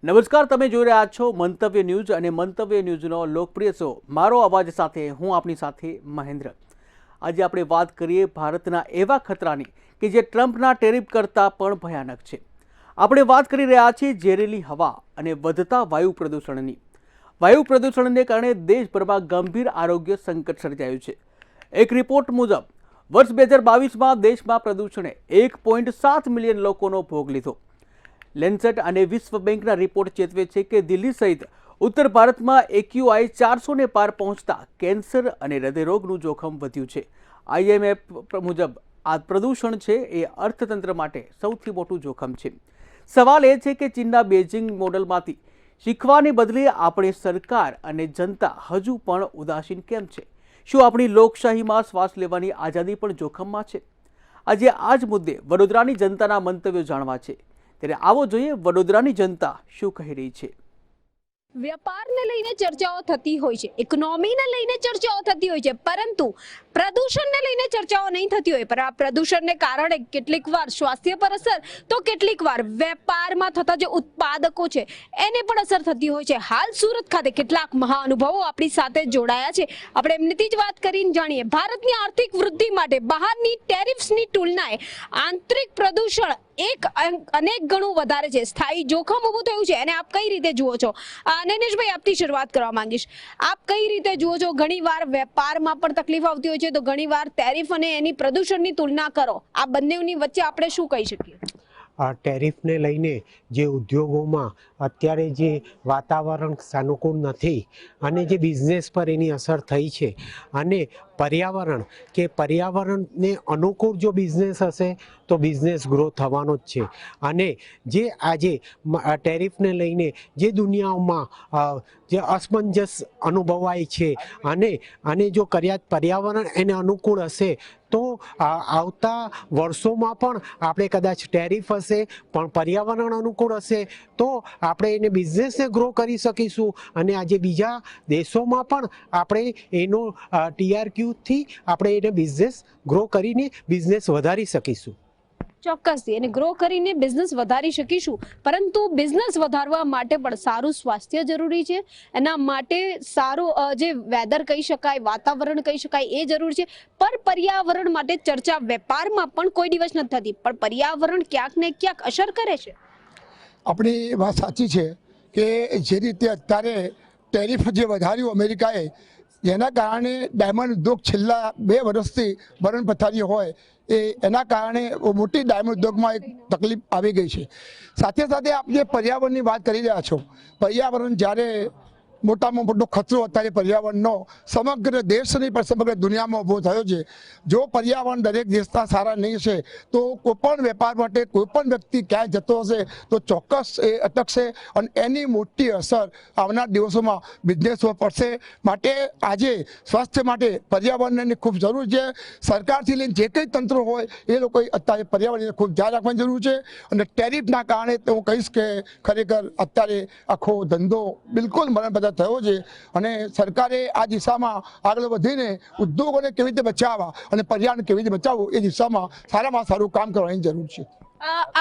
નમસ્કાર, તમે જોઈ રહ્યા છો મંતવ્ય ન્યૂઝ અને મંતવ્ય ન્યૂઝનો લોકપ્રિય શો મારો અવાજ સાથે હું આપની સાથે મહેન્દ્ર। આજે આપણે વાત કરીએ ભારતના એવા ખતરાની કે જે ટ્રમ્પના ટેરિફ કરતાં પણ ભયાનક છે। આપણે વાત કરી રહ્યા છીએ ઝેરીલી હવા અને વધતા વાયુ પ્રદૂષણની। વાયુ પ્રદૂષણને કારણે દેશભરમાં ગંભીર આરોગ્ય સંકટ સર્જાયું છે। એક રિપોર્ટ મુજબ વર્ષ 2022માં દેશમાં પ્રદૂષણે 1.7 મિલિયન લોકોનો ભોગ લીધો। લેન્સેટ અને વિશ્વ બેંકના રિપોર્ટ ચેતવે છે કે દિલ્હી સહિત ઉત્તર ભારતમાં AQI 400 ને પાર પહોંચતા કેન્સર અને હૃદયરોગનું જોખમ વધ્યું છે। IMF મુજબ આ પ્રદૂષણ છે એ અર્થતંત્ર માટે સૌથી મોટું જોખમ છે। સવાલ એ છે કે ચીનના બેઇજિંગ મોડલમાંથી શીખવાને બદલે આપણી સરકાર અને જનતા હજુ પણ ઉદાસીન કેમ છે? શું આપણી લોકશાહીમાં શ્વાસ લેવાની આઝાદી પણ જોખમમાં છે? આજે આ જ મુદ્દે વડોદરાની જનતાના મંતવ્યો જાણવા છે। ત્યારે આવો જોઈએ વડોદરાની જનતા શું કહી રહી છે। व्यापारને લઈને ચર્ચાઓ થતી હોય છે, ઇકોનોમીને લઈને ચર્ચાઓ થતી હોય છે, પરંતુ પ્રદૂષણને લઈને ચર્ચાઓ નહીં થતી હોય। પણ આ પ્રદૂષણને કારણે કેટલીક વાર સ્વાસ્થ્ય પર અસર તો કેટલીક વાર વેપારમાં થતા જે ઉત્પાદકો છે એને પણ અસર થતી હોય છે। હાલ સુરત ખાતે કેટલાક મહાનુભાવો આપણી સાથે જોડાયા છે। આપણે એમનીથી જ વાત કરીને જાણીએ ભારતની આર્થિક વૃદ્ધિ માટે બહારની ટેરિફ્સની તુલનાએ આંતરિક પ્રદૂષણ અનેક ગણું વધારે છે। સ્થાયી જોખમ ઊભું થયું છે અને આપ કઈ રીતે જુઓ છો? નૈનેશભાઈ, આપથી શરૂઆત કરવા માંગીશ। આપ કઈ રીતે જુઓ છો? ઘણીવાર વેપારમાં પણ તકલીફ આવતી હોય છે, તો ઘણીવાર ટેરિફ અને એની પ્રદૂષણની તુલના કરો, આ બંનેની વચ્ચે આપણે શું કહી શકીએ? આ ટેરિફને લઈને જે ઉદ્યોગોમાં અત્યારે જે વાતાવરણ સાનુકૂળ નથી અને જે બિઝનેસ પર એની અસર થઈ છે, અને પર્યાવરણને અનુકૂળ જો બિઝનેસ હશે તો બિઝનેસ ગ્રો થવાનો જ છે। અને જે આજે ટેરિફને લઈને જે દુનિયામાં જે અસમંજસ અનુભવાય છે, અને જો પર્યાવરણ એને અનુકૂળ હશે તો આવતા વર્ષોમાં પણ આપણે કદાચ ટેરિફ હશે પણ પર્યાવરણ અનુકૂળ હશે તો આપણે એને બિઝનેસને ગ્રો કરી શકીશું, અને આજે બીજા દેશોમાં પણ આપણે એનો TRQથી આપણે એને બિઝનેસ ગ્રો કરીને બિઝનેસ વધારી શકીશું। ચોક્કસથી એને ગ્રો કરીને બિઝનેસ વધારી શકીશું, પરંતુ બિઝનેસ વધારવા માટે પણ સારું સ્વાસ્થ્ય જરૂરી છે। એના માટે સારું જે વેધર કહી શકાય, વાતાવરણ કહી શકાય એ જરૂરી છે। પણ પર્યાવરણ માટે ચર્ચા વેપારમાં પણ કોઈ દિવસ નથી થતી, પણ પર્યાવરણ ક્યાંક ને ક્યાંક અસર કરે છે। આપણી વાત સાચી છે કે જે રીતે અત્યારે ટેરિફ જે વધાર્યું અમેરિકાએ, જેના કારણે ડાયમંડ ઉદ્યોગ છેલ્લા 2 વર્ષથી મરણ પથારી હોય એના કારણે મોટી ડાયમંડ ઉદ્યોગમાં એક તકલીફ આવી ગઈ છે। સાથે સાથે આપ જે પર્યાવરણની વાત કરી રહ્યા છો, પર્યાવરણ જ્યારે મોટામાં મોટો ખતરો અત્યારે પર્યાવરણનો સમગ્ર દેશની પણ સમગ્ર દુનિયામાં ઊભો થયો છે। જો પર્યાવરણ દરેક દેશના સારા નહીં હશે તો કોઈપણ વેપાર માટે કોઈપણ વ્યક્તિ ક્યાંય જતો હશે તો ચોક્કસ એ અટકશે અને એની મોટી અસર આવનાર દિવસોમાં બિઝનેસ પર પડશે। માટે આજે સ્વાસ્થ્ય માટે પર્યાવરણની ખૂબ જરૂર છે। સરકારથી લઈને જે કંઈ તંત્રો હોય એ લોકોએ અત્યારે પર્યાવરણને ખૂબ ધ્યાન રાખવાની જરૂર છે, અને ટેરિફના કારણે તો હું કહીશ કે ખરેખર અત્યારે આખો ધંધો બિલકુલ મરણ થયો છે, અને સરકારે આ દિશામાં આગળ વધીને ઉદ્યોગોને કેવી રીતે બચાવવા અને પર્યાવરણ કેવી રીતે બચાવવું એ દિશામાં સારામાં સારું કામ કરવાની જરૂર છે।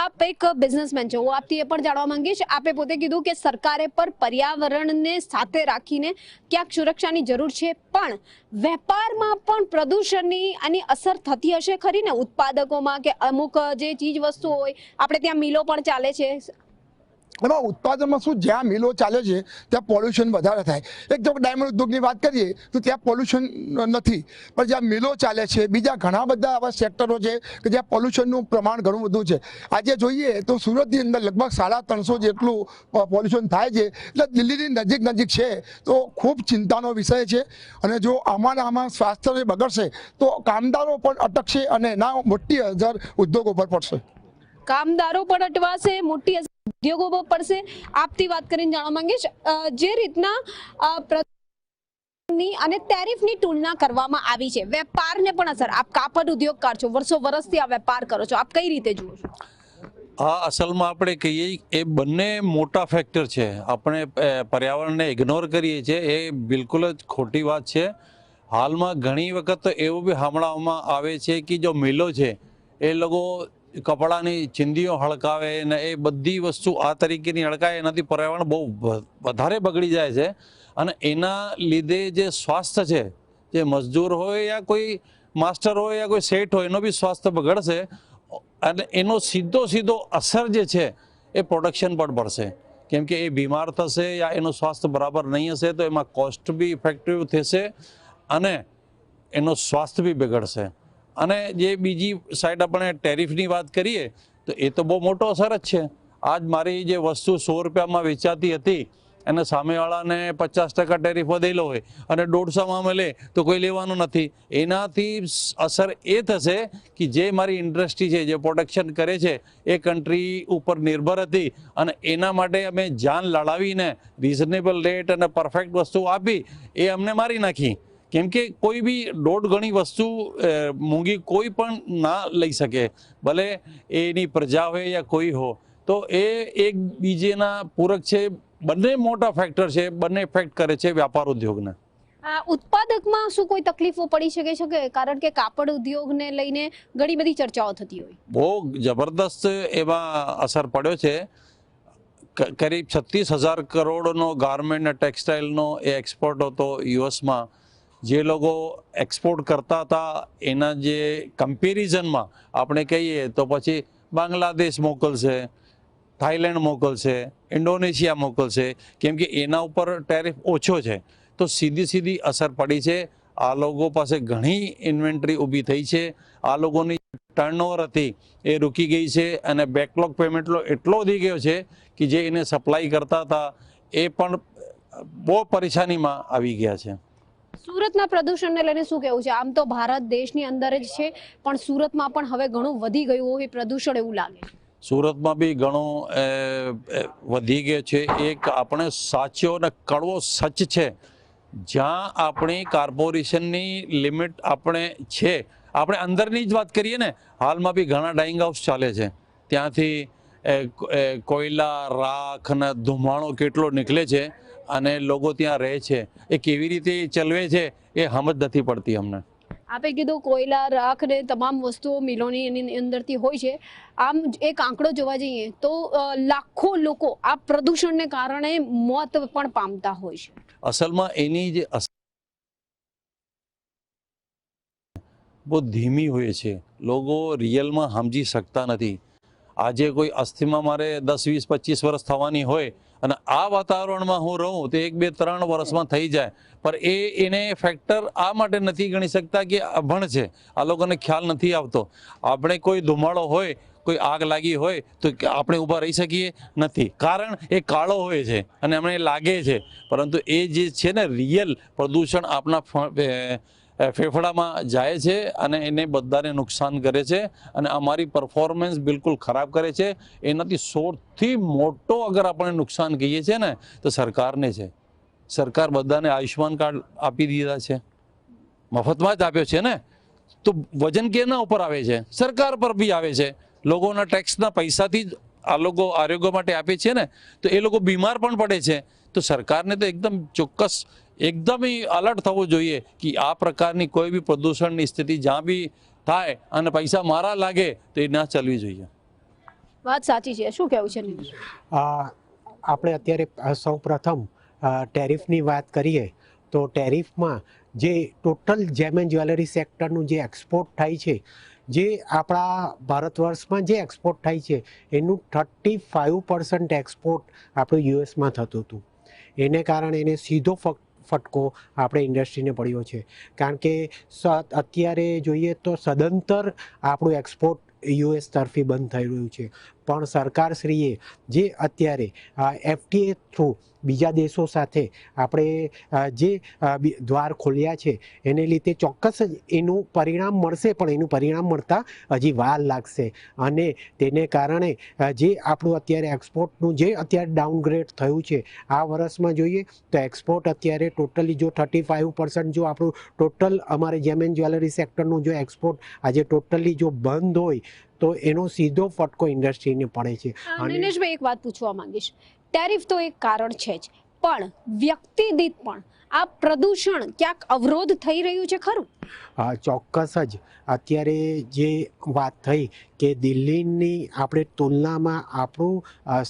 આપ એક બિઝનેસમેન છો, હું આપથી એ પણ જાણવા માંગીશ। આપે પોતે કીધું કે સરકારે પર પર્યાવરણને સાથે રાખીને ક્યાંક સુરક્ષાની જરૂર છે, પણ વેપારમાં પણ પ્રદૂષણની આની અસર થતી હશે ખરી ને? ઉત્પાદકોમાં કે અમુક જે ચીજ વસ્તુ હોય, આપણે ત્યાં મિલો પણ ચાલે છે, એમાં ઉત્પાદનમાં શું, જ્યાં મિલો ચાલે છે ત્યાં પોલ્યુશન વધારે થાય। એક જો ડાયમંડ ઉદ્યોગની વાત કરીએ તો ત્યાં પોલ્યુશન નથી, પણ જ્યાં મિલો ચાલે છે, બીજા ઘણા બધા આવા સેક્ટરો છે કે જ્યાં પોલ્યુશનનું પ્રમાણ ઘણું બધું છે। આજે જોઈએ તો સુરતની અંદર લગભગ 350 જેટલું પોલ્યુશન થાય છે, એટલે દિલ્હીની નજીક છે, તો ખૂબ ચિંતાનો વિષય છે। અને જો આમાં સ્વાસ્થ્ય બગડશે તો કામદારો પણ અટકશે અને એના મોટી અસર ઉદ્યોગો પર પડશે। કામદારો પણ અટવાશે, મોટી ઉદ્યોગો પર પડશે। આપથી વાત કરીને જાણવા માંગીશ, જે રીતના અને ટેરિફની તુલના કરવામાં આવી છે, વેપારને પણ અસર, આપ કાપડ ઉદ્યોગકાર છો, વર્ષો વર્ષથી આ વેપાર કરો છો, આપ કઈ રીતે જુઓ છો? હા, અસલમાં આપણે કહીએ એ બંને મોટા ફેક્ટર છે। આપણે પર્યાવરણને ઇગ્નોર કરીએ છીએ એ બિલકુલ જ ખોટી વાત છે। હાલમાં ઘણી વખત એવું બી સાંભળવામાં આવે છે કે જો મિલો છે એ લોકો કપડાની ચિંદીઓ હળકાવે ને એ બધી વસ્તુ આ તરીકેની હળકાય, એનાથી પર્યાવરણ બહુ વધારે બગડી જાય છે. અને એના લીધે જે સ્વાસ્થ્ય છે, જે મજદૂર હોય યા કોઈ માસ્ટર હોય યા કોઈ શેઠ હોય, એનો બી સ્વાસ્થ્ય બગડશે. અને એનો સીધો અસર જે છે એ પ્રોડક્શન પર પડશે, કેમ કે એ બીમાર થશે યા એનું સ્વાસ્થ્ય બરાબર નહીં હશે તો એમાં કોસ્ટ બી ઇફેક્ટિવ થશે અને એનું સ્વાસ્થ્ય બી બગડશે. અને જે બીજી સાઈડ આપણે ટેરિફની વાત કરીએ તો એ તો બહુ મોટો અસર જ છે. આજ મારી જે વસ્તુ 100 રૂપિયામાં વેચાતી હતી અને સામેવાળાને 50% ટેરિફ વધેલો હોય અને 150માં મળે તો કોઈ લેવાનું નથી. એનાથી અસર એ થશે કે જે મારી ઇન્ડસ્ટ્રી છે, જે પ્રોડક્શન કરે છે, એ કન્ટ્રી ઉપર નિર્ભર હતી અને એના માટે અમે જાન લડાવીને રિઝનેબલ રેટ અને પરફેક્ટ વસ્તુ આપી, એ અમને મારી નાખી. કેમ કે કોઈ બી 1.5 ગણી વસ્તુ મોંઘી કોઈ પણ ના લઈ શકે, ભલે એની પ્રજા હોય યા કોઈ હો. તો એ એકબીજાના પૂરક છે. બંને મોટા ફેક્ટર છે, બંને ઇફેક્ટ કરે છે વ્યાપાર ઉદ્યોગને. આ ઉત્પાદકમાં શું કોઈ તકલીફો પડી શકે છે? કારણ કે કાપડ ઉદ્યોગને લઈને ઘણી બધી ચર્ચાઓ થતી હોય. બહુ જબરદસ્ત એમાં અસર પડ્યો છે. કરીબ 36,000 કરોડનો ગાર્મેન્ટ અને ટેક્સટાઇલનો એ એક્સપોર્ટ હતો યુએસમાં. જે લોકો એક્સપોર્ટ કરતા હતા એના જે કમ્પેરિઝનમાં આપણે કહીએ તો પછી બાંગ્લાદેશ મોકલશે, થાઈલેન્ડ મોકલશે, ઇન્ડોનેશિયા મોકલશે, કેમ કે એના ઉપર ટેરિફ ઓછો છે. તો સીધી અસર પડી છે. આ લોકો પાસે ઘણી ઇન્વેન્ટરી ઊભી થઈ છે. આ લોકોની ટર્નઓવર હતી એ રૂકી ગઈ છે અને બેકલોગ પેમેન્ટ એટલો વધી ગયો છે કે જે એને સપ્લાય કરતા હતા એ પણ બહુ પરેશાનીમાં આવી ગયા છે. સુરતના પ્રદૂષણને લઈને શું કહેવું છે? આમ તો ભારત દેશની અંદર જ છે, પણ સુરતમાં પણ હવે ઘણું વધી ગયું હોય પ્રદૂષણ એવું લાગે. સુરતમાં બી ઘણો વધી ગયો છે. એક આપણે સાચો અને કડવો સચ છે, જ્યાં આપણી કોર્પોરેશનની લિમિટ આપણે છે, આપણે અંદરની જ વાત કરીએ ને, હાલમાં બી ઘણા ડાઇંગ હાઉસ ચાલે છે. ત્યાંથી કોયલા, રાખ અને ધુમાડો કેટલો નીકળે છે અને લોકો ત્યાં રહે છે. એ કેવી રીતે ચલવે છે એ સમજ નથી પડતી અમને. આપે કીધું કોયલા, રાખ ને તમામ વસ્તુઓ મિલોની એની અંદરથી હોય છે. આમ એક આંકડો જોવા જઈએ તો લાખો લોકો આ પ્રદૂષણને કારણે મોત પણ પામતા હોય છે. અસલમાં એની જે બહુ ધીમી હોય છે, લોકો રિયલમાં સમજી શકતા નથી. આજે કોઈ અસ્થિમાં મારે 10, 20, 25 વર્ષ થવાની હોય અને આ વાતાવરણમાં હું રહું તો 1, 2, 3 વર્ષમાં થઈ જાય, પણ એને ફેક્ટર આ માટે નથી ગણી શકતા કે અભણ છે, આ લોકોને ખ્યાલ નથી આવતો. આપણે કોઈ ધુમાડો હોય, કોઈ આગ લાગી હોય તો આપણે ઊભા રહી શકીએ નથી, કારણ એ કાળો હોય છે અને અમને લાગે છે. પરંતુ એ જે છે ને રિયલ પ્રદૂષણ આપણા ફેફડામાં જાય છે અને એને બધાને નુકસાન કરે છે અને અમારી પરફોર્મન્સ બિલકુલ ખરાબ કરે છે. એનાથી સૌથી મોટો અગર આપણે નુકસાન કહીએ છીએ ને તો સરકારને છે. સરકાર બધાને આયુષ્માન કાર્ડ આપી દીધા છે, મફતમાં જ આપ્યો છે ને, તો વજન કેના ઉપર આવે છે? સરકાર પર બી આવે છે. લોકોના ટેક્સના પૈસાથી જ આ લોકો આરોગ્ય માટે આપે છે ને, તો એ લોકો બીમાર પણ પડે છે. તો સરકારને તો એકદમ ચોક્કસ એકદમ અલર્ટ થવું જોઈએ કે આ પ્રકારની કોઈ બી પ્રદૂષણની સ્થિતિ જ્યાં બી થાય અને પૈસા મારા લાગે તો એ ના ચાલવી જોઈએ. વાત સાચી છે. શું કહેવું છે? આપણે અત્યારે સૌ પ્રથમ ટેરિફની વાત કરીએ તો ટેરિફમાં જે ટોટલ જેમ એન્ડ જ્વેલરી સેક્ટરનું જે એક્સપોર્ટ થાય છે, જે આપણા ભારત વર્ષમાં જે એક્સપોર્ટ થાય છે એનું 35% એક્સપોર્ટ આપણું યુએસમાં થતું હતું. એને કારણે એને સીધો ફટકો આપણે ઇન્ડસ્ટ્રીને પડ્યો છે. કારણ કે અત્યારે જોઈએ તો સદંતર આપણું એક્સપોર્ટ યુએસ તરફી બંધ થઈ રહ્યું છે. પણ સરકારશ્રીએ જે અત્યારે એફટીએ થ્રુ બીજા દેશો સાથે આપણે જે દ્વાર ખોલ્યા છે એને લીધે ચોક્કસ જ એનું પરિણામ મળશે, પણ એનું પરિણામ મળતા હજી વાર લાગશે. અને તેને કારણે જે આપણું અત્યારે એક્સપોર્ટનું જે અત્યારે ડાઉનગ્રેડ થયું છે આ વર્ષમાં જોઈએ તો એક્સપોર્ટ અત્યારે ટોટલી જો 35% જો આપણું ટોટલ અમારે જેમ એન્ડ જ્વેલરી સેક્ટરનું જો એક્સપોર્ટ આજે ટોટલી જો બંધ હોય તો એનો સીધો ફટકો ઇન્ડસ્ટ્રીને પડે છે. દિનેશભાઈ, એક વાત પૂછવા માંગીશ. ટેરિફ તો એક કારણ છે જ, પણ વ્યક્તિ દીઠ પણ આ પ્રદૂષણ ક્યાંક અવરોધ થઈ રહ્યું છે ખરું? ચોક્કસ જ અત્યારે જે વાત થઈ કે દિલ્હીની આપણે તુલનામાં આપણું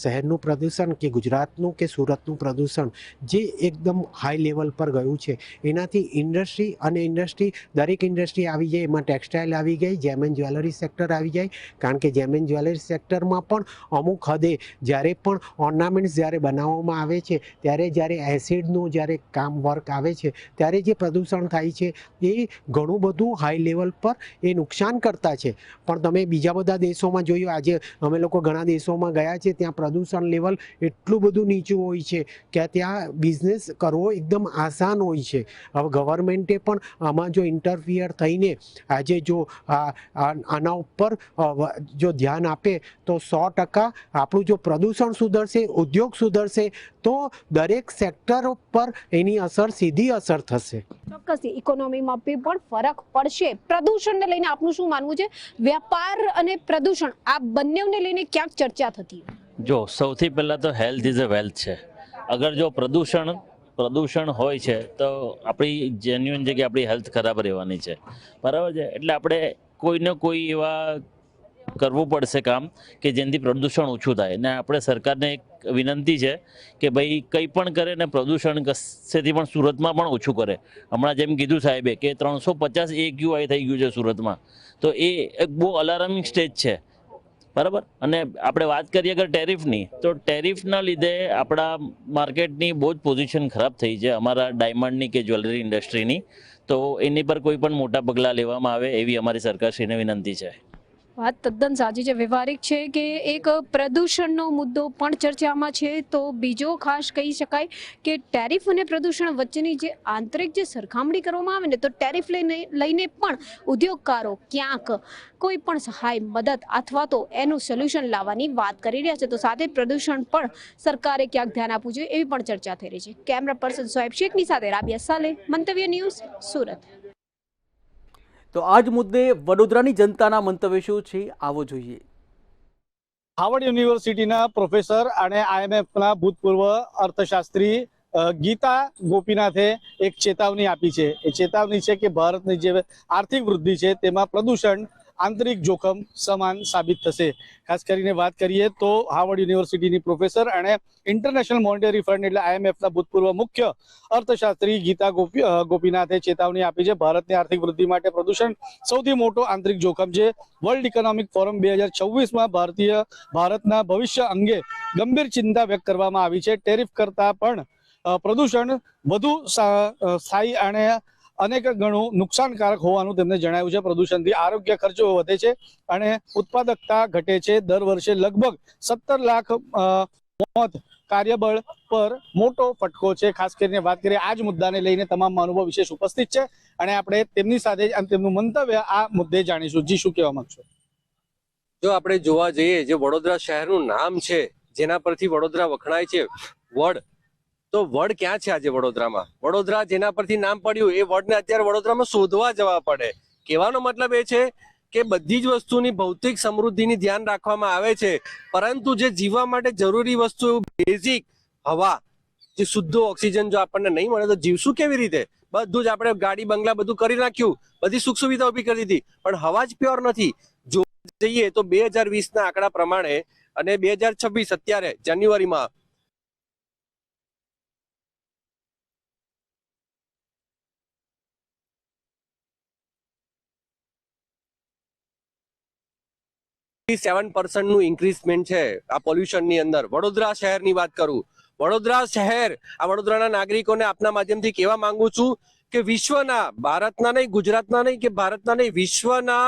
શહેરનું પ્રદૂષણ કે ગુજરાતનું કે સુરતનું પ્રદૂષણ જે એકદમ હાઈ લેવલ પર ગયું છે, એનાથી ઇન્ડસ્ટ્રી દરેક ઇન્ડસ્ટ્રી આવી જાય. એમાં ટેક્સટાઇલ આવી ગઈ, જેમ એન્ડ જ્વેલરી સેક્ટર આવી જાય, કારણ કે જેમ એન્ડ જ્વેલરી સેક્ટરમાં પણ અમુક હદે જ્યારે પણ ઓર્નામેન્ટ્સ જ્યારે બનાવવામાં આવે છે ત્યારે જ્યારે એસિડનું જ્યારે કામ વર્ક આવે છે ત્યારે જે પ્રદૂષણ થાય છે એ ઘણું બધું હાઈ લેવલ પર એ નુકસાન કરતા છે. પણ તમે બીજા બધા દેશોમાં જોયું, આજે અમે લોકો ઘણા દેશોમાં ગયા છે, ત્યાં પ્રદૂષણ લેવલ એટલું બધું નીચું હોય છે કે ત્યાં બિઝનેસ કરવો એકદમ આસાન હોય છે. હવે ગવર્મેન્ટે પણ આમાં જો ઇન્ટરફિયર થઈને આજે જો આના ઉપર જો ધ્યાન આપે તો 100% આપણું જો પ્રદૂષણ સુધરશે, ઉદ્યોગ સુધરશે તો દરેક સેક્ટર પર એની સીધી અસર થશે. ચોક્કસ ઇકોનોમીમાં પણ ફરક પડશે. પ્રદૂષણને લઈને આપનું શું માનવું છે? વ્યાપાર અને પ્રદૂષણ આ બંનેને લઈને ક્યાંક ચર્ચા થતી? જો સૌથી પહેલાં તો હેલ્થ ઇઝ અ વેલ્થ છે. અગર જો પ્રદૂષણ હોય છે તો આપણી જેન્યુઅન છે કે આપણી હેલ્થ ખરાબ રહેવાની છે, બરાબર છે. એટલે આપણે કોઈને કોઈ એવા કરવું પડશે કામ કે જેનાથી પ્રદૂષણ ઓછું થાય. ને આપણે સરકારને એક વિનંતી છે કે ભાઈ કંઈ પણ કરે ને પ્રદૂષણ કશેથી પણ સુરતમાં પણ ઓછું કરે. હમણાં જેમ કીધું સાહેબે કે 350 AQI થઈ ગયું છે સુરતમાં, તો એ એક બહુ અલાર્મિંગ સ્ટેજ છે, બરાબર. અને આપણે વાત કરીએ અગર ટેરિફની, તો ટેરિફના લીધે આપણા માર્કેટની બહુ જ પોઝિશન ખરાબ થઈ છે, અમારા ડાયમંડની કે જ્વેલરી ઇન્ડસ્ટ્રીની. તો એની પર કોઈ પણ મોટા પગલાં લેવામાં આવે એવી અમારી સરકારશ્રીને વિનંતી છે. વાત તદ્દન સાચી છે, વ્યવહારિક છે કે એક પ્રદૂષણનો મુદ્દો પણ ચર્ચામાં છે. તો બીજો ખાસ કહી શકાય કે ટેરિફ અને પ્રદૂષણ વચ્ચેની જે આંતરિક જે સરખામણી કરવામાં આવે ને, તો ટેરિફ લઈને પણ ઉદ્યોગકારો ક્યાંક કોઈ પણ સહાય, મદદ અથવા તો એનું સોલ્યુશન લાવવાની વાત કરી રહ્યા છે. તો સાથે પ્રદૂષણ પણ સરકારે ક્યાંક ધ્યાન આપવું જોઈએ એવી પણ ચર્ચા થઈ રહી છે. કેમેરા પર્સન સોએબ શેખની સાથે રાબિયા સાલે, મંતવ્ય ન્યૂઝ, સુરત. તો આ જ મુદ્દે વડોદરાની જનતાના મંતવ્ય શું છે, આવો જોઈએ. હાવર્ડ યુનિવર્સિટીના પ્રોફેસર અને IMFના ભૂતપૂર્વ અર્થશાસ્ત્રી ગીતા ગોપીનાથે એક ચેતવણી આપી છે. એ ચેતવણી છે કે ભારતની જે આર્થિક વૃદ્ધિ છે તેમાં પ્રદૂષણ આંતરિક જોખમ સમાન સાબિત થશે. ખાસ કરીને વાત કરીએ તો હાવર્ડ યુનિવર્સિટીની પ્રોફેસર અને ઇન્ટરનેશનલ મોનેટરી ફંડ એટલે IMFના ભૂતપૂર્વ મુખ્ય અર્થશાસ્ત્રી ગીતા ગોપીનાથે ચેતવણી આપી છે. ભારતની આર્થિક વૃદ્ધિ માટે પ્રદૂષણ સૌથી મોટો આંતરિક જોખમ છે. વર્લ્ડ ઇકોનોમિક ફોરમ 2024માં ભારતના ભવિષ્ય અંગે ગંભીર ચિંતા વ્યક્ત કરવામાં આવી છે. ટેરિફ કરતાં પણ પ્રદૂષણ વધુ સ્થાયી અને અનેક ગણું નુકસાનકારક હોવાનું તેમણે જણાવ્યું છે. પ્રદૂષણથી આરોગ્ય ખર્ચો વધે છે અને ઉત્પાદકતા ઘટે છે. દર વર્ષે લગભગ 17 લાખ મોત કાર્યબળ પર મોટો ફટકો છે. ખાસ કરીને વાત કરીએ આ જ મુદ્દાને લઈને તમામ મહાનુભાવ વિશેષ ઉપસ્થિત છે અને આપણે તેમની સાથે તેમનું મંતવ્ય આ મુદ્દે જાણીશું. જી, શું કહેવા માંગશો? જો આપણે જોવા જઈએ, જે વડોદરા શહેરનું નામ છે, જેના પરથી વડોદરા વખણાય છે, વડ, તો વડ ક્યાં છે આજે વડોદરામાં? વડોદરા જેના પરથી નામ પડ્યું એ વડને અત્યારે વડોદરામાં શોધવા જવા પડે. કહેવાનો મતલબ એ છે કે બધી જ વસ્તુની ભૌતિક સમૃદ્ધિની ધ્યાન રાખવામાં આવે છે, પરંતુ જે જીવવા માટે જરૂરી વસ્તુ, બેઝિક હવા, જે શુદ્ધ ઓક્સિજન જો આપણને નહીં મળે તો જીવશું કેવી રીતે? બધું જ આપણે ગાડી બંગલા બધું કરી નાખ્યું, બધી સુખ સુવિધા ઉભી કરી દીધી, પણ હવા જ પ્યોર નથી. જો જઈએ તો 2020ના આંકડા પ્રમાણે અને 2026 અત્યારે જાન્યુઆરીમાં નું ઇન્ક્રીઝમેન્ટ છે આ પોલ્યુશનની અંદર. વડોદરા શહેરની વાત કરું, વડોદરા શહેર, આ વડોદરાના નાગરિકોને આપના માધ્યમથી કહેવા માંગુ છું કે વિશ્વના, ભારતના નહીં, ગુજરાતના નહીં કે ભારતના નહીં, વિશ્વના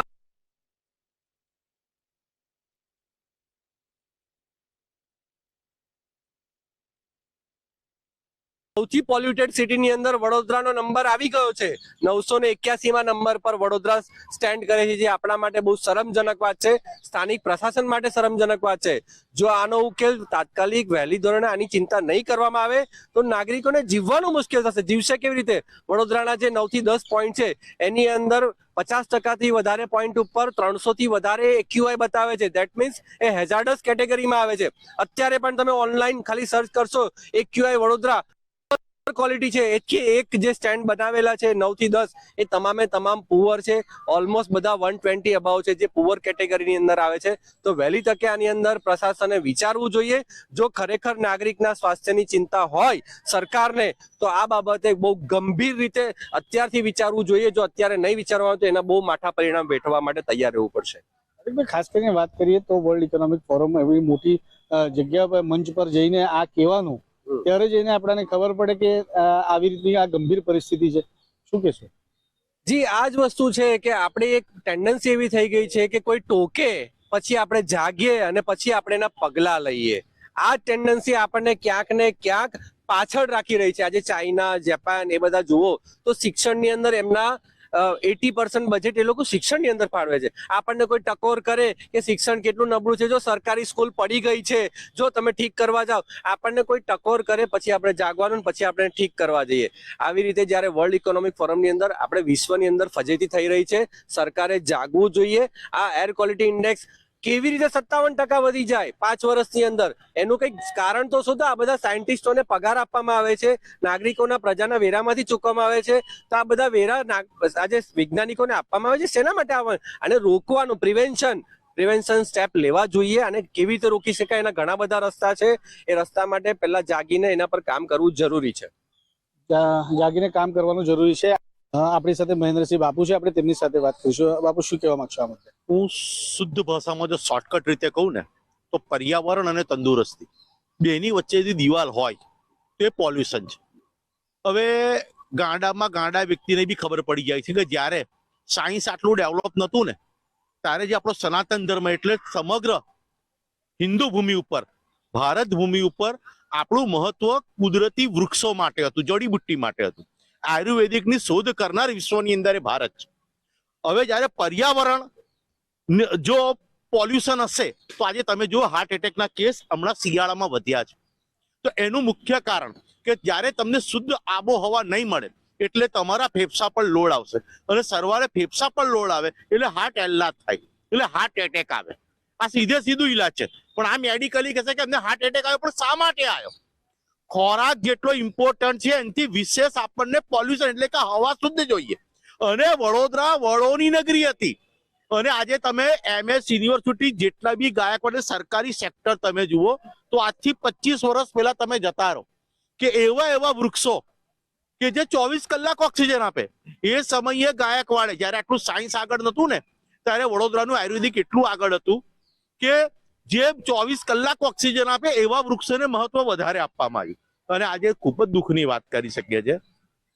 સૌથી પોલ્યુટેડ સિટીની અંદર વડોદરાનો નંબર આવી ગયો છે. 981માં નંબર પર વડોદરા સ્ટેન્ડ કરે છે, જે આપણા માટે બહુ શરમજનક વાત છે, સ્થાનિક પ્રશાસન માટે શરમજનક વાત છે. જો આનો ઉકેલ તાત્કાલિક વહેલી ધોરણે આની ચિંતા નહીં કરવામાં આવે તો નાગરિકોને જીવવાનું મુશ્કેલ થશે. જીવશે કેવી રીતે? વડોદરાના જે 9 થી 10 પોઈન્ટ છે એની અંદર 50%થી વધારે પોઈન્ટ ઉપર 300થી વધારે AQI બતાવે છે. ધેટ મીન્સ એ હેઝાર્ડસ કેટેગરીમાં આવે છે. અત્યારે પણ તમે ઓનલાઈન ખાલી સર્ચ કરશો AQI વડોદરા, ક્વોલિટી છે એક જે સ્ટેન્ડ બનાવેલા છે 9 થી 10 એ તમામે તમામ પુઅર છે. ઓલમોસ્ટ બધા 120 અબાવ છે જે પુઅર કેટેગરીની અંદર આવે છે. તો વહેલી તકે આની અંદર પ્રશાસને વિચારવું જોઈએ. જો ખરેખર નાગરિકના સ્વાસ્થ્યની ચિંતા હોય સરકારને તો આ બાબતે બહુ ગંભીર રીતે અત્યારથી વિચારવું જોઈએ. જો અત્યારે નહીં વિચારવા આવે તો એના બહુ માઠા પરિણામ વેઠવા માટે તૈયાર રહેવું પડશે. ખાસ કરીને વાત કરીએ તો વર્લ્ડ ઇકોનોમિક ફોરમ એવી મોટી જગ્યા પર મંચ પર જઈને આ કહેવાનું, ત્યારે જઈને આપણને ખબર પડે કે આવી રીતની આ ગંભીર પરિસ્થિતિ છે. શું કહેશો? જી, આ જ વસ્તુ છે કે આપણે એક ટેન્ડન્સી એવી થઈ ગઈ છે કે કોઈ ટોકે પછી આપણે જાગીએ અને પછી આપણે એના પગલા લઈએ. આ ટેન્ડન્સી આપણને ક્યાંક ને ક્યાંક પાછળ રાખી રહી છે. આજે ચાઇના, જાપાન એ બધા જુઓ તો શિક્ષણની અંદર એમના 80% બજેટ એ લોકો શિક્ષણની અંદર ફાળવે છે. આપણને કોઈ ટકોર કરે કે શિક્ષણ કેટલું નબળું છે, જો સરકારી સ્કૂલ પડી ગઈ છે, જો તમે ઠીક કરવા જાઓ, આપણને કોઈ ટકોર કરે પછી આપણે જાગવાનું, પછી આપણે ઠીક કરવા જઈએ. આવી રીતે જ્યારે વર્લ્ડ ઇકોનોમિક ફોરમની અંદર આપણે વિશ્વની અંદર ફજેતી થઈ રહી છે, સરકારે જાગવું જોઈએ. આ એર ક્વોલિટી ઇન્ડેક્સ કેવી રીતે 57% વધી જાય 5 વર્ષની અંદર, એનું કંઈક કારણ તો શોધો. આ બધા સાયન્ટિસ્ટોને પગાર આપવામાં આવે છે, નાગરિકોના પ્રજાના વેરામાંથી ચૂકવવામાં આવે છે. તો આ બધા વેરા આજે વૈજ્ઞાનિકોને આપવામાં આવે છે શેના માટે આવે? અને રોકવાનું, પ્રિવેન્શન સ્ટેપ લેવા જોઈએ. અને કેવી રીતે રોકી શકાય એના ઘણા બધા રસ્તા છે. એ રસ્તા માટે પહેલા જાગીને એના પર કામ કરવું જરૂરી છે. જાગીને કામ કરવાનું જરૂરી છે. આપણી સાથે મહેન્દ્રસિંહ બાપુ છે, આપણે તેમની સાથે વાત કરીશું. બાપુ, શું કહેવા માંગશો આ મુદ્દે? હું શુદ્ધ ભાષામાં જો શોર્ટકટ રીતે કહું ને તો પર્યાવરણ અને તંદુરસ્તી બેની વચ્ચે જે દિવાલ હોય તે પોલ્યુશન છે. હવે ગાંડા વ્યક્તિને બી ખબર પડી જાય છે કે જ્યારે સાયન્સ આટલું ડેવલપ નહોતું ને ત્યારે જે આપણો સનાતન ધર્મ એટલે સમગ્ર હિન્દુ ભૂમિ ઉપર, ભારત ભૂમિ ઉપર આપણું મહત્વ કુદરતી વૃક્ષો માટે હતું, જડીબુટ્ટી માટે હતું. આયુર્વેદિકની શોધ કરનાર વિશ્વની અંદર એ ભારત છે. હવે જ્યારે પર્યાવરણ જો પોલ્યુશન હશે તો આજે તમે જુઓ હાર્ટ એટેકના કેસ હમણાં શિયાળામાં વધ્યા છે. તો એનું મુખ્ય કારણ કે જ્યારે તમને શુદ્ધ આબોહવા નહીં મળે એટલે તમારા ફેફસા પર લોડ આવશે, અને સરવાળે ફેફસા પર લોડ આવે એટલે હાર્ટ એલ્લાદ થાય, એટલે હાર્ટ એટેક આવે. આ સીધું ઈલાજ છે. પણ આ મેડિકલી કહેશે કે અમને હાર્ટ એટેક આવ્યો, પણ શા માટે આવ્યો? ખોરાક જેટલો ઇમ્પોર્ટન્ટ છે એનાથી વિશેષ આપણને પોલ્યુશન એટલે કે હવા શુદ્ધ જોઈએ. અને વડોદરા વડોની નગરી હતી, અને આજે તમે MS યુનિવર્સિટી જેટલા બી ગાયકવાડ સરકારી સેક્ટર તમે જુઓ તો આજથી 25 વર્ષ પહેલા તમે જતા રહો કે એવા વૃક્ષો કે જે 24 કલાક ઓક્સિજન આપે. એ સમયે ગાયકવાડે જયારે આટલું સાયન્સ આગળ નતું ને ત્યારે વડોદરાનું આયુર્વેદિક એટલું આગળ હતું કે જે 24 કલાક ઓક્સિજન આપે એવા વૃક્ષોને મહત્વ વધારે આપવામાં આવ્યું. અને આજે ખૂબ જ દુઃખની વાત કરી શકીએ છીએ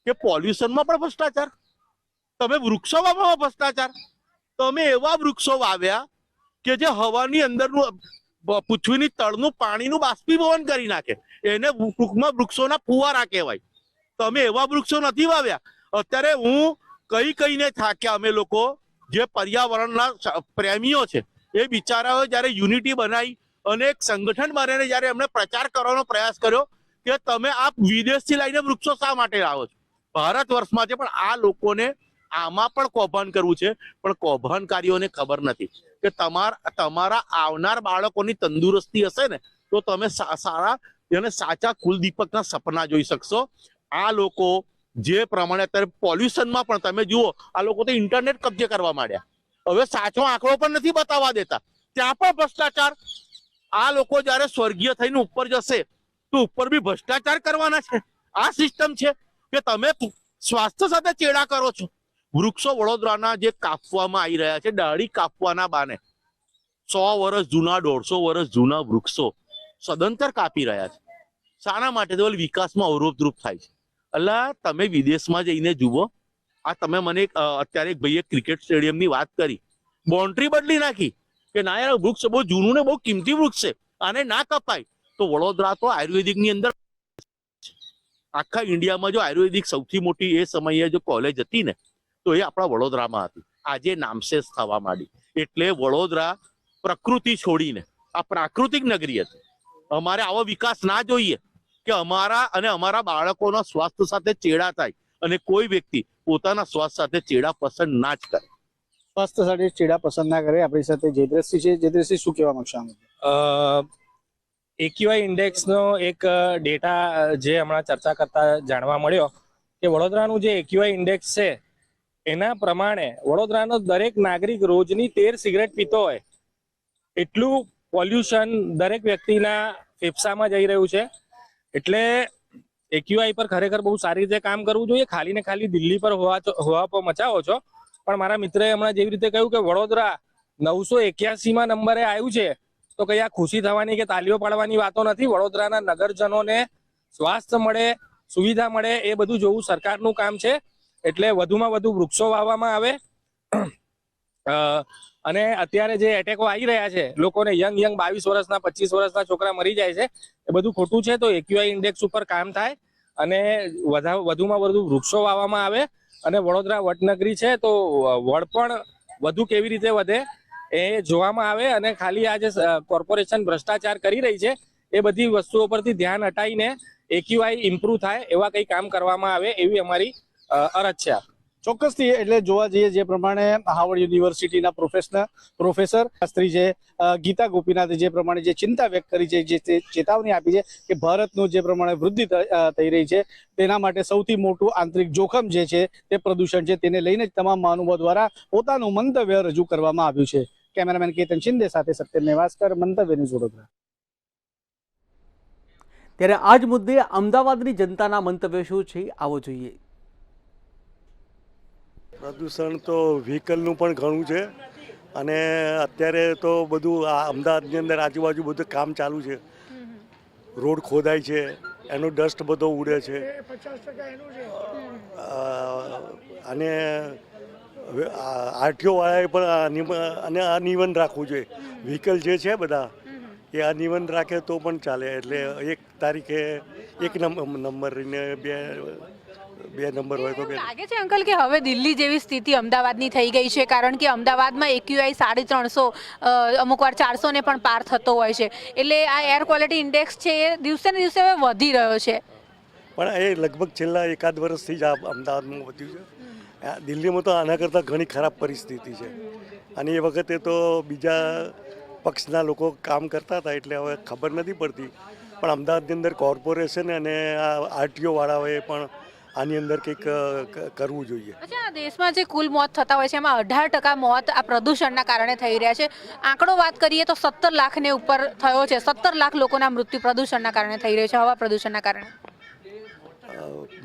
કે પોલ્યુશનમાં પણ ભ્રષ્ટાચાર, તમે વૃક્ષો વાવવામાં ભ્રષ્ટાચાર. તમે એવા વૃક્ષો વાવ્યા કે જે હવાની અંદરનું પૃથ્વીની તળનું પાણીનું બાષ્પીભવન કરી નાખે, એને ટૂંકમાં વૃક્ષોના ફુવારા કહેવાય. તમે એવા વૃક્ષો નથી વાવ્યા. અત્યારે હું કહીને થાક્યા અમે લોકો જે પર્યાવરણના પ્રેમીઓ છે એ બિચારાઓ જયારે યુનિટી બનાવી અને એક સંગઠન બનાવીને જયારે એમણે પ્રચાર કરવાનો પ્રયાસ કર્યો કે તમે આ વિદેશથી લઈને વૃક્ષો શા માટે લાવો છો, ભારત વર્ષમાં છે. પણ આ લોકોને આમાં પણ કૌભાંડ કરવું છે, પણ કૌભાંડકારીઓને ખબર નથી કે તમારા આવનાર બાળકોની તંદુરસ્તી હશે ને તો તમે સારા અને સાચા કુલદીપકના સપના જોઈ શકશો. આ લોકો જે પ્રમાણે અત્યારે પોલ્યુશનમાં પણ તમે જુઓ, આ લોકો તો ઇન્ટરનેટ કબજે કરવા માંડ્યા. હવે સાચો આંકડો પણ નથી બતાવવા દેતા, ત્યાં પણ ભ્રષ્ટાચાર. આ લોકો જયારે સ્વર્ગીય થઈને ઉપર જશે તો ઉપર બી ભ્રષ્ટાચાર કરવાના છે. આ સિસ્ટમ છે કે તમે સ્વાસ્થ્ય સાથે ચેડા કરો છો. વૃક્ષો વડોદરાના જે કાપવામાં આવી રહ્યા છે, ડાળી કાપવાના બાને 100 વર્ષ જૂના, 150 વર્ષ જૂના વૃક્ષો સદંતર કાપી રહ્યા છે. શાના માટે? તો વિકાસમાં અવરોધરૂપ થાય છે. એટલે તમે વિદેશમાં જઈને જુઓ. આ તમે મને અત્યારે એક ભાઈએ ક્રિકેટ સ્ટેડિયમની વાત કરી, બાઉન્ડ્રી બદલી નાખી કે ના યાર વૃક્ષ બહુ જૂનું ને બહુ કિંમતી વૃક્ષ છે, આને ના કપાય. તો વડોદરા તો આયુર્વેદિકની અંદર આખા ઇન્ડિયામાં જો આયુર્વેદિક સૌથી મોટી એ સમયે જો કોલેજ હતી ને તો એ આપણા વડોદરામાં હતી. આજે નામશેષ થવા માંડી. એટલે વડોદરા પ્રકૃતિ છોડીને આ પ્રાકૃતિક નગરી હતી. અમારે આવો વિકાસ ના જોઈએ કે અમારા બાળકોના સ્વાસ્થ્ય સાથે ચેડા થાય અને કોઈ વ્યક્તિ પોતાના સ્વાસ્થ્ય સાથે ચેડા પસંદ ના જ કરે. સ્વાસ્થ્ય સાથે ચેડા પસંદ ના કરે. આપણી સાથે જયદ્રથસિંહ છે. જયદ્રથસિંહ, શું કહેવા માંગશો આ મુદ્દે? એક્યુઆઈ ઇન્ડેક્સનો એક ડેટા જે હમણાં ચર્ચા કરતા જાણવા મળ્યો કે વડોદરાનું જે એક્યુઆઈ ઇન્ડેક્સ છે એના પ્રમાણે વડોદરાનો દરેક નાગરિક રોજની 13 સિગરેટ પીતો હોય એટલું પોલ્યુશન દરેક વ્યક્તિના ફેફસામાં જઈ રહ્યું છે. એટલે એક્યુઆઈ પર ખરેખર બહુ સારી રીતે કામ કરવું જોઈએ. ખાલી ને ખાલી દિલ્હી પર હોવા મચાવો છો, પણ મારા મિત્રએ હમણાં જેવી રીતે કહ્યું કે વડોદરા 981માં નંબરે આવ્યું છે, તો કઈ આ ખુશી થવાની કે તાલીઓ પાડવાની વાતો નથી. વડોદરાના નગરજનોને સ્વાસ્થ્ય મળે, સુવિધા મળે, એ બધું જોવું સરકારનું કામ છે. એટલે વધુમાં વધુ વૃક્ષો વાવવામાં આવે. અને અત્યારે જે એટેકો આવી રહ્યા છે, લોકોને યંગ 22 વર્ષના 25 વર્ષના છોકરા મરી જાય છે, એ બધું ખોટું છે. તો એક્યુઆઈ ઇન્ડેક્સ ઉપર કામ થાય અને વધુમાં વધુ વૃક્ષો વાવવામાં આવે. અને વડોદરા વડનગરી છે, તો વડ પણ વધુ કેવી રીતે વધે એ જોવામાં આવે. અને ખાલી આ જે કોર્પોરેશન ભ્રષ્ટાચાર કરી રહી છે એ બધી વસ્તુઓ પરથી ધ્યાન હટાવીને એક્યુઆઈ ઇમ્પ્રુવ થાય એવા કંઈ કામ કરવામાં આવે એવી અમારી અરજ છે. ચોક્કસથી એટલે જોવા જઈએ જે પ્રમાણે હાવર્ડ યુનિવર્સિટીના પ્રોફેસર શાસ્ત્રી છે ગીતા ગોપીનાથે જે પ્રમાણે જે ચિંતા વ્યક્ત કરી છે, જે ચેતવણી આપી છે કે ભારતનું જે પ્રમાણે વૃદ્ધિ થઈ રહી છે તેના માટે સૌથી મોટું આંતરિક જોખમ જે છે તે પ્રદૂષણ છે, તેને લઈને જ તમામ મહાનુભાવો દ્વારા પોતાનું મંતવ્ય રજૂ કરવામાં આવ્યું છે. કેમેરામેન કેતન શિંદે સાથે સત્યમ નેવાસકર, મંતવ્ય ન્યૂઝ વડોદરા. ત્યારે આ જ મુદ્દે અમદાવાદની જનતાના મંતવ્ય શું છે, આવો જોઈએ. પ્રદૂષણ તો વ્હીકલનું પણ ઘણું છે અને અત્યારે તો બધું આ અમદાવાદની અંદર આજુબાજુ બધું કામ ચાલુ છે. રોડ ખોદાય છે, એનો ડસ્ટ બધો ઉડે છે. અને આરટીઓ વાળાએ પણ અને અનિવન રાખવું જોઈએ. વ્હીકલ જે છે બધા એ અનિવન રાખે તો પણ ચાલે. એટલે 1 તારીખે 1 નંબર ને 2 નંબર હોય તો લાગે છે અંકલ કે હવે દિલ્હી જેવી સ્થિતિ અમદાવાદની થઈ ગઈ છે, કારણ કે અમદાવાદમાં એક્યુઆઈ 350 અમુક વાર 400 ને પણ પાર થતો હોય છે. એટલે આ એર ક્વોલિટી ઇન્ડેક્સ છે એ દિવસે ને દિવસે હવે વધી રહ્યો છે. પણ એ લગભગ છેલ્લા 1-2 વર્ષથી જ અમદાવાદમાં વધ્યું છે. દિલ્હીમાં તો આના કરતાં ઘણી ખરાબ પરિસ્થિતિ છે. અને એ વખતે તો બીજા પક્ષના લોકો કામ કરતા હતા એટલે હવે ખબર નથી પડતી. પણ અમદાવાદની અંદર કોર્પોરેશન અને આ આરટીઓ વાળાઓએ પણ આની અંદર કંઈક કરવું જોઈએ. અચ્છા, દેશમાં જે કુલ મોત થતા હોય છે એમાં 18% મોત આ પ્રદૂષણના કારણે થઈ રહ્યા છે. આંકડો વાત કરીએ તો 17 લાખને ઉપર થયો છે. 17 લાખ લોકોના મૃત્યુ પ્રદૂષણના કારણે થઈ રહ્યો છે, હવા પ્રદૂષણના કારણે.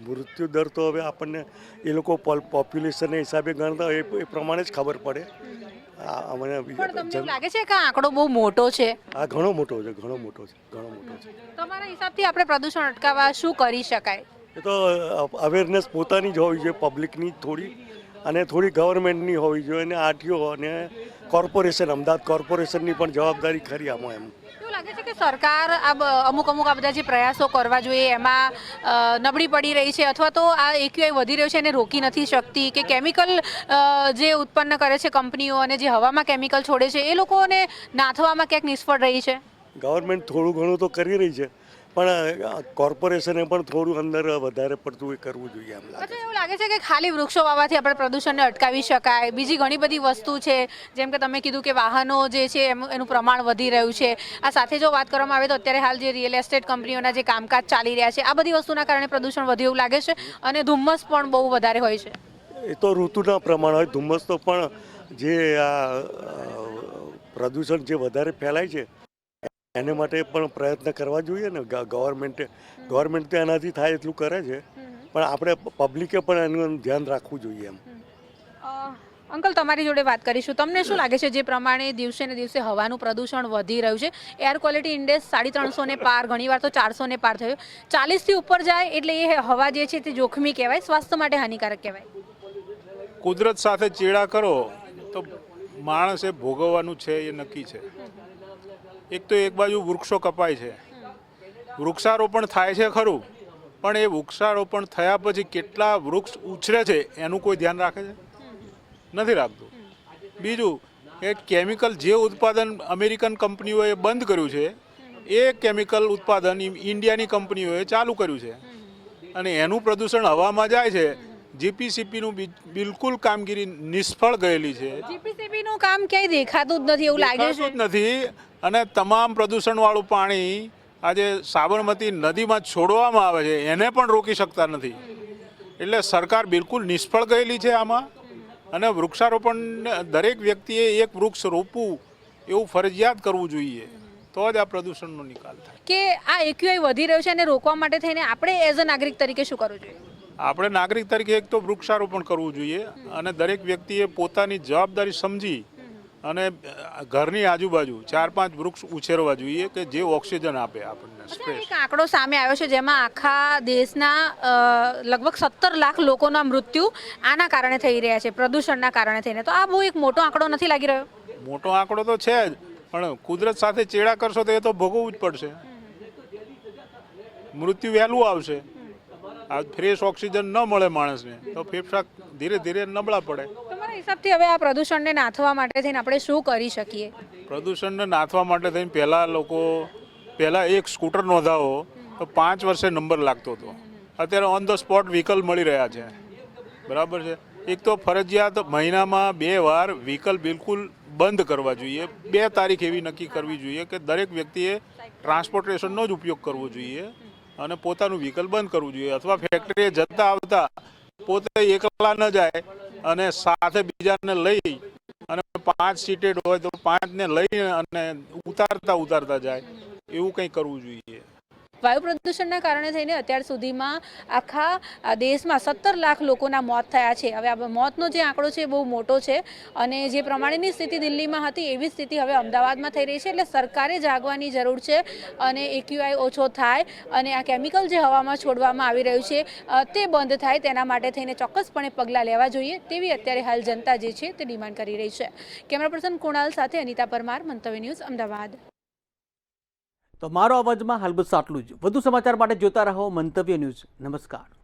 મૃત્યુ દર તો હવે આપણને એ લોકો પોપ્યુલેશનના હિસાબે ગણતા હોય એ પ્રમાણે જ ખબર પડે. પણ તમને લાગે છે કે આંકડો બહુ મોટો છે? આ ઘણો મોટો છે. તમારા હિસાબથી આપણે પ્રદૂષણ અટકાવવા શું કરી શકાય? એ તો અવેરનેસ પોતાની જ હોવી જોઈએ, પબ્લિકની થોડી, અને થોડી ગવર્મેન્ટની હોવી જોઈએ, અને આરટીઓ અને કોર્પોરેશન, અમદાવાદ કોર્પોરેશનની પણ જવાબદારી ખરી આમાં. એમ એવું લાગે છે કે સરકાર અમુક આ બધા જે પ્રયાસો કરવા જોઈએ એમાં નબળી પડી રહી છે, અથવા તો આ એક્યુઆઈ વધી રહ્યો છે એને રોકી નથી શકતી, કે કેમિકલ જે ઉત્પન્ન કરે છે કંપનીઓ અને જે હવામાં કેમિકલ છોડે છે એ લોકોને નાથવામાં ક્યાંક નિષ્ફળ રહી છે? ગવર્મેન્ટ થોડું ઘણું તો કરી રહી છે, પણ કોર્પોરેશને પણ થોડું અંદર વધારે પડતું એ કરવું જોઈએ. એમ લાગે. એવું લાગે છે કે ખાલી વૃક્ષો વાવવાથી આપણે પ્રદૂષણને અટકાવી શકાય? બીજી ઘણી બધી વસ્તુ છે, જેમ કે તમે કીધું કે વાહનો જે છે એનું પ્રમાણ વધી રહ્યું છે. આ સાથે જો વાત કરવામાં આવે તો અત્યારે હાલ જે રિયલ એસ્ટેટ કંપનીઓના જે કામકાજ ચાલી રહ્યા છે, આ બધી વસ્તુના કારણે પ્રદૂષણ વધ્યું એવું લાગે છે, અને ધુમ્મસ પણ બહુ વધારે હોય છે. એ તો ઋતુના પ્રમાણ હોય. ધુમ્મસ તો પણ જે આ પ્રદૂષણ જે વધારે ફેલાય છે એને માટે પણ પ્રયત્ન કરવા જોઈએ ને. ગવર્મેન્ટ તો એનાથી થાય એટલું કરે છે, પણ આપણે પબ્લિકે પણ એનું ધ્યાન રાખવું જોઈએ. એમ અંકલ, તમારી જોડે વાત કરીશું. તમને શું લાગે છે જે પ્રમાણે દિવસે ને દિવસે હવાનું પ્રદૂષણ વધી રહ્યું છે, એર ક્વોલિટી ઇન્ડેક્સ 350 ને પાર, ઘણીવાર તો 400 ને પાર થયો, 40થી ઉપર જાય એટલે એ હવા જે છે તે જોખમી કહેવાય, સ્વાસ્થ્ય માટે હાનિકારક કહેવાય? કુદરત સાથે ચેડા કરો તો માણસે ભોગવવાનું છે એ નક્કી છે. એક તો એક બાજુ વૃક્ષો કપાય છે, વૃક્ષારોપણ થાય છે ખરું, પણ એ વૃક્ષારોપણ થયા પછી કેટલા વૃક્ષ ઉછરે છે એનું કોઈ ધ્યાન રાખે છે? નથી રાખતું. બીજું કે કેમિકલ જે ઉત્પાદન અમેરિકન કંપનીઓએ બંધ કર્યું છે એ કેમિકલ ઉત્પાદન ઇન્ડિયાની કંપનીઓએ ચાલુ કર્યું છે, અને એનું પ્રદૂષણ હવામાં જાય છે. જીપીસીપીનું બિલકુલ કામગીરી નિષ્ફળ ગયેલી છે. જીપીસીપીનું કામ ક્યાંય દેખાતું જ નથી એવું લાગે છે. નથી, અને તમામ પ્રદૂષણવાળું પાણી આજે સાબરમતી નદીમાં છોડવામાં આવે છે એને પણ રોકી શકતા નથી. એટલે સરકાર બિલકુલ નિષ્ફળ ગયેલી છે આમાં. અને વૃક્ષારોપણ દરેક વ્યક્તિએ એક વૃક્ષ રોપવું એવું ફરજિયાત કરવું જોઈએ, તો જ આ પ્રદૂષણનો નિકાલ થાય. કે આ એક્યુઆઈ વધી રહ્યું છે અને રોકવા માટે થઈને આપણે એઝ અ નાગરિક તરીકે શું કરવું જોઈએ? આપણે નાગરિક તરીકે એક તો વૃક્ષારોપણ કરવું જોઈએ અને દરેક વ્યક્તિએ પોતાની જવાબદારી સમજી અને ઘરની આજુબાજુ 4-5 વૃક્ષ ઉછેરવા જોઈએ કે જે ઓક્સિજન આપે આપણને. એક આંકડો સામે આવ્યો છે જેમાં આખા દેશના લગભગ 17 લાખ લોકોના મૃત્યુ આના કારણે થઈ રહ્યા છે, પ્રદૂષણના કારણે થઈને. તો આ બહુ એક મોટો આંકડો નથી લાગી રહ્યો? મોટો આંકડો તો છે જ, પણ કુદરત સાથે ચેડા કરશો તો એ તો ભોગવવું જ પડશે. મૃત્યુ વહેલું આવશે. આ ફ્રેશ ઓક્સિજન ન મળે માણસને તો ફેફસા ધીરે ધીરે નબળા પડે. તમારા હિસાબથી હવે આ પ્રદૂષણને નાથવા માટે થઈને આપણે શું કરી શકીએ? પ્રદૂષણને નાથવા માટે થઈને પહેલાં એક સ્કૂટર નોંધાવો તો 5 વર્ષે નંબર લાગતો હતો. અત્યારે ઓન ધ સ્પોટ વ્હીકલ મળી રહ્યા છે. બરાબર છે. એક તો ફરજિયાત મહિનામાં 2 વાર વ્હીકલ બિલકુલ બંધ કરવા જોઈએ. 2 તારીખ એવી નક્કી કરવી જોઈએ કે દરેક વ્યક્તિએ ટ્રાન્સપોર્ટેશનનો જ ઉપયોગ કરવો જોઈએ અને પોતાનું વ્હીકલ બંધ કરવું જોઈએ. અથવા ફેક્ટરીએ જતા આવતા પોતે એકલા ન જાય અને સાથે બીજાને લઈ અને 5 સીટેડ હોય તો 5ને લઈ અને ઉતારતા જાય, એવું કંઈ કરવું જોઈએ. વાયુ પ્રદૂષણના કારણે થઈને અત્યાર સુધીમાં આખા દેશમાં 17 લાખ લોકોના મોત થયા છે. હવે આ મોતનો જે આંકડો છે બહુ મોટો છે અને જે પ્રમાણેની સ્થિતિ દિલ્હીમાં હતી એવી સ્થિતિ હવે અમદાવાદમાં થઈ રહી છે. એટલે સરકારે જાગવાની જરૂર છે અને એક્યુઆઈ ઓછો થાય અને આ કેમિકલ જે હવામાં છોડવામાં આવી રહ્યું છે તે બંધ થાય, તેના માટે થઈને ચોક્કસપણે પગલાં લેવા જોઈએ તેવી અત્યારે હાલ જનતા જે છે તે ડિમાન્ડ કરી રહી છે. કેમેરા પર્સન કુણાલ સાથે અનિતા પરમાર, મંતવ્ય ન્યૂઝ, અમદાવાદ. તો મારો અવાજમાં હાલ બસ આટલું જ. વધુ સમાચાર માટે જોતા રહો મંતવ્ય ન્યૂઝ. નમસ્કાર.